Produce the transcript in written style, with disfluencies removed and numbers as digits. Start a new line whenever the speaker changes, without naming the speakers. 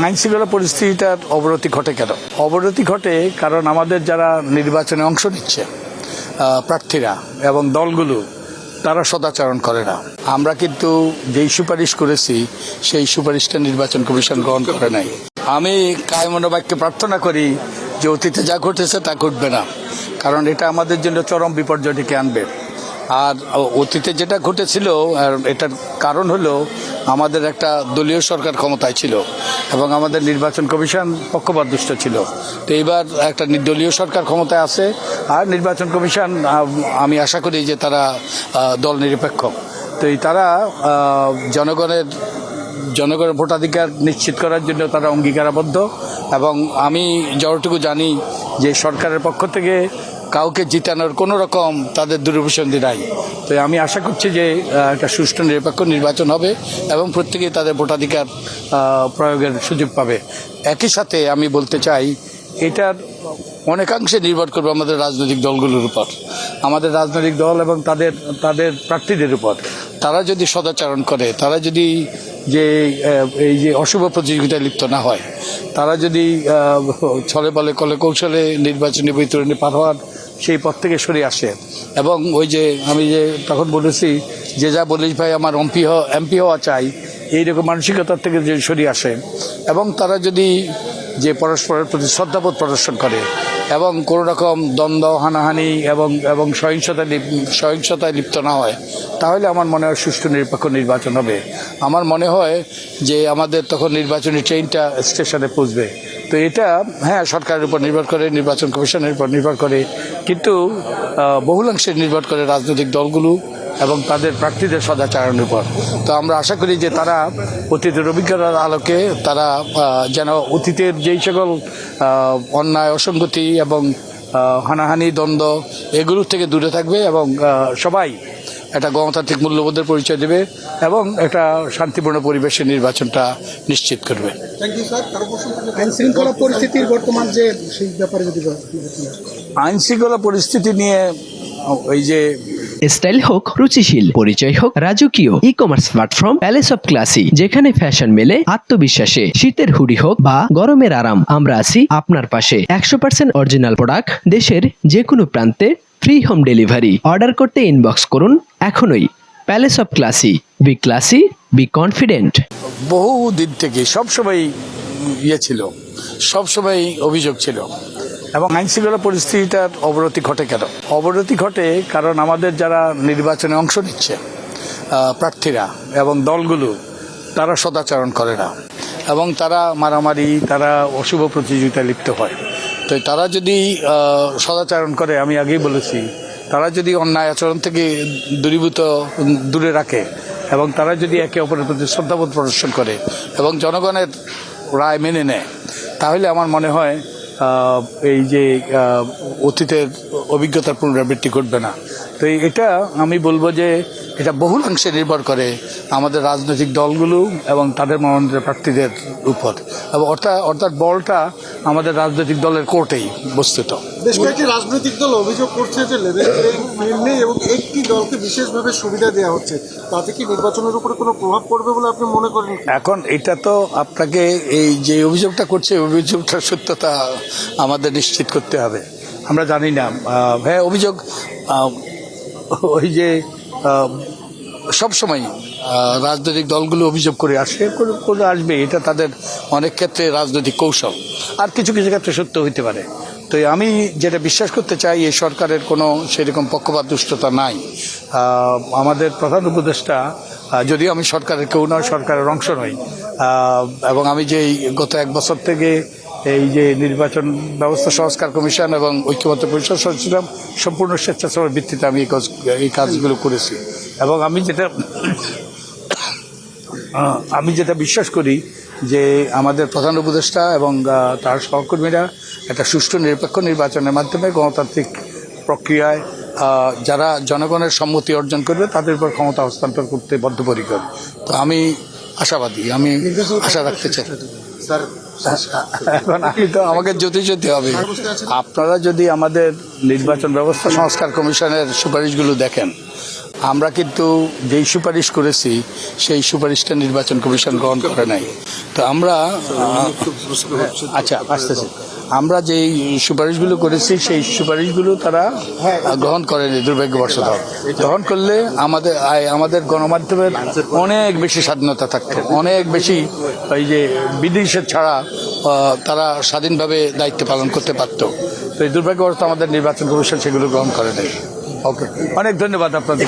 আইনশৃঙ্খলা পরিস্থিতিটার অবনতি ঘটে কেন? অবনতি ঘটে কারণ আমাদের যারা নির্বাচনে অংশ নিচ্ছে প্রার্থীরা এবং দলগুলো তারা সদাচরণ করে না। আমরা কিন্তু যেই সুপারিশ করেছি সেই সুপারিশটা নির্বাচন কমিশন গ্রহণ করে নাই। আমি কায়মনোবাক্যে প্রার্থনা করি যে অতীতে যা ঘটেছে তা ঘটবে না, কারণ এটা আমাদের জন্য চরম বিপর্যয় ডেকে আনবে। আর অতীতে যেটা ঘটেছিল এটার কারণ হলো আমাদের একটা দলীয় সরকার ক্ষমতায় ছিল এবং আমাদের নির্বাচন কমিশন পক্ষপাতদুষ্ট ছিল। তো এইবার একটা নির্দলীয় সরকার ক্ষমতায় আছে আর নির্বাচন কমিশন আমি আশা করি যে তারা দল নিরপেক্ষ। তো তারা জনগণের ভোটাধিকার নিশ্চিত করার জন্য তারা অঙ্গীকারাবদ্ধ এবং আমি যতটুকু জানি যে সরকারের পক্ষ থেকে কাউকে জিতানোর কোনো রকম তাদের দূরভিসন্ধি নাই। তো আমি আশা করছি যে একটা সুষ্ঠু নিরপেক্ষ নির্বাচন হবে এবং প্রত্যেকেই তাদের ভোটাধিকার প্রয়োগের সুযোগ পাবে। একই সাথে আমি বলতে চাই এটার অনেকাংশে নির্ভর করবে আমাদের রাজনৈতিক দলগুলোর উপর, আমাদের রাজনৈতিক দল এবং তাদের প্রার্থীদের উপর। তারা যদি সদাচরণ করে, তারা যদি এই যে অশুভ প্রতিযোগিতায় লিপ্ত না হয়, তারা যদি ছলে বলে কলে কৌশলে নির্বাচনী বৈতরণী পার হওয়ার সেই পথ থেকে সরে আসে এবং ওই যে আমি যে তখন বলেছি যে যা বলিস ভাই আমার এমপি হওয়া চাই, এইরকম মানসিকতার থেকে যে সরে আসে এবং তারা যদি যে পরস্পরের প্রতি প্রদর্শন করে এবং কোনো রকম দ্বন্দ্ব হানাহানি এবং সহিংসতায় লিপ্ত না হয়, তাহলে আমার মনে হয় সুষ্ঠু নিরপেক্ষ নির্বাচন হবে। আমার মনে হয় যে আমাদের তখন নির্বাচনী ট্রেনটা স্টেশনে পৌঁছবে। তো এটা সরকারের উপর নির্ভর করে, নির্বাচন কমিশনের উপর নির্ভর করে, কিন্তু বহুলাংশে নির্ভর করে রাজনৈতিক দলগুলো এবং তাদের প্রার্থীদের সদাচরণের উপর। তো আমরা আশা করি যে তারা অতীতের অভিজ্ঞতার আলোকে তারা যেন অতীতের যেই সকল অন্যায় অসঙ্গতি এবং হানাহানি দ্বন্দ্ব এগুলোর থেকে দূরে থাকবে এবং সবাই একটা গণতান্ত্রিক মূল্যবোধের পরিচয় দেবে এবং একটা শান্তিপূর্ণ পরিবেশে নির্বাচনটা নিশ্চিত করবে।
আইনশৃঙ্খলা পরিস্থিতির বর্তমান যে সেই ব্যাপারে যদি
আইনশৃঙ্খলা পরিস্থিতি নিয়ে ওই যে
স্টাইল হোক রুচিশীল, পরিচয় হোক রাজকীয়, e commerce platform palace of classy, যেখানে ফ্যাশন মেলে আত্মবিশ্বাসে। শীতের হুডি হোক বা গরমের আরাম, আমরা আছি আপনার পাশে। 100% অরিজিনাল প্রোডাক্ট, দেশের যে কোনো প্রান্তে ফ্রি হোম ডেলিভারি। অর্ডার করতে ইনবক্স করুন এখনই। Palace of classy, B classy, be confident.
বহু দিন থেকে সবসময় ছিল, সবসময় অভিযোগ ছিল এবং আইনশৃঙ্খলা পরিস্থিতিটার অবনতি ঘটে কেন? অবনতি ঘটে কারণ আমাদের যারা নির্বাচনে অংশ নিচ্ছে প্রার্থীরা এবং দলগুলো তারা সদাচরণ করে না এবং তারা মারামারি, তারা অশুভ প্রতিযোগিতায় লিপ্ত হয়। তো তারা যদি সদাচরণ করে, আমি আগেই বলেছি, তারা যদি অন্যায় আচরণ থেকে দূরে রাখে এবং তারা যদি একে অপরের প্রতি শ্রদ্ধাবোধ প্রদর্শন করে এবং জনগণের রায় মেনে নেয়, তাহলে আমার মনে হয় এই যে অতীতের অভিজ্ঞতার পুনরাবৃত্তি ঘটবে না। তো এটা আমি বলবো যে এটা বহুলাংশে নির্ভর করে আমাদের রাজনৈতিক দলগুলো এবং তাদের মনোনীত প্রার্থীদের উপর, এবং অর্থাৎ বলটা আমাদের রাজনৈতিক দলের কোর্টেই বস্তুত।
বেশ কয়েকটি রাজনৈতিক দল অভিযোগ করছে যে লেভেল প্লেইং নেই এবং একটি দলকে বিশেষভাবে সুবিধা দেওয়া হচ্ছে, তাতে কি নির্বাচনের উপরে কোনো প্রভাব পড়বে বলে আপনি মনে করেন?
এখন এটা তো আপনাকে এই যে অভিযোগটা করছে, অভিযোগটার সত্যতা আমাদের নিশ্চিত করতে হবে। আমরা জানি না। অভিযোগ ওই যে সবসময় রাজনৈতিক দলগুলো অভিযোগ করে আসবে, এটা তাদের অনেক ক্ষেত্রে রাজনৈতিক কৌশল, আর কিছু কিছু ক্ষেত্রে সত্য হইতে পারে। তো আমি যেটা বিশ্বাস করতে চাই, এই সরকারের কোনো সেরকম পক্ষপাত দুষ্টতা নাই। আমাদের প্রধান উপদেষ্টা, যদিও আমি সরকারের কেউ নয়, সরকারের অংশ নই, এবং আমি যে গত 1 বছর থেকে এই যে নির্বাচন ব্যবস্থা সংস্কার কমিশন এবং ঐক্যমত্য পরিষদ ছিলাম, সম্পূর্ণ স্বেচ্ছাসেবার ভিত্তিতে আমি এই কাজগুলো করেছি এবং আমি যেটা বিশ্বাস করি যে আমাদের প্রধান উপদেষ্টা এবং তার সহকর্মীরা একটা সুষ্ঠু নিরপেক্ষ নির্বাচনের মাধ্যমে গণতান্ত্রিক প্রক্রিয়ায় যারা জনগণের সম্মতি অর্জন করবে তাদের উপর ক্ষমতা হস্তান্তর করতে বদ্ধপরিকর। তো আমি আশাবাদী, আমি আশা রাখতে চাই। এখন আমাকে যেতে হবে। আপনারা যদি আমাদের নির্বাচন ব্যবস্থা সংস্কার কমিশনের সুপারিশগুলো দেখেন, আমরা কিন্তু যেই সুপারিশ করেছি সেই সুপারিশটা নির্বাচন কমিশন গ্রহণ করে নাই। তো আমরা আচ্ছা আসতেছি, আমরা যেই সুপারিশগুলো করেছি সেই সুপারিশগুলো তারা গ্রহণ করেনি, দুর্ভাগ্যবশত। গ্রহণ করলে আমাদের গণমাধ্যমের অনেক বেশি স্বাধীনতা থাকতো, অনেক বেশি এই যে বিধিনিষেধ ছাড়া তারা স্বাধীনভাবে দায়িত্ব পালন করতে পারত। তো এই দুর্ভাগ্যবশত আমাদের নির্বাচন কমিশন সেগুলো গ্রহণ করে নাই। ওকে, অনেক ধন্যবাদ আপনাদের।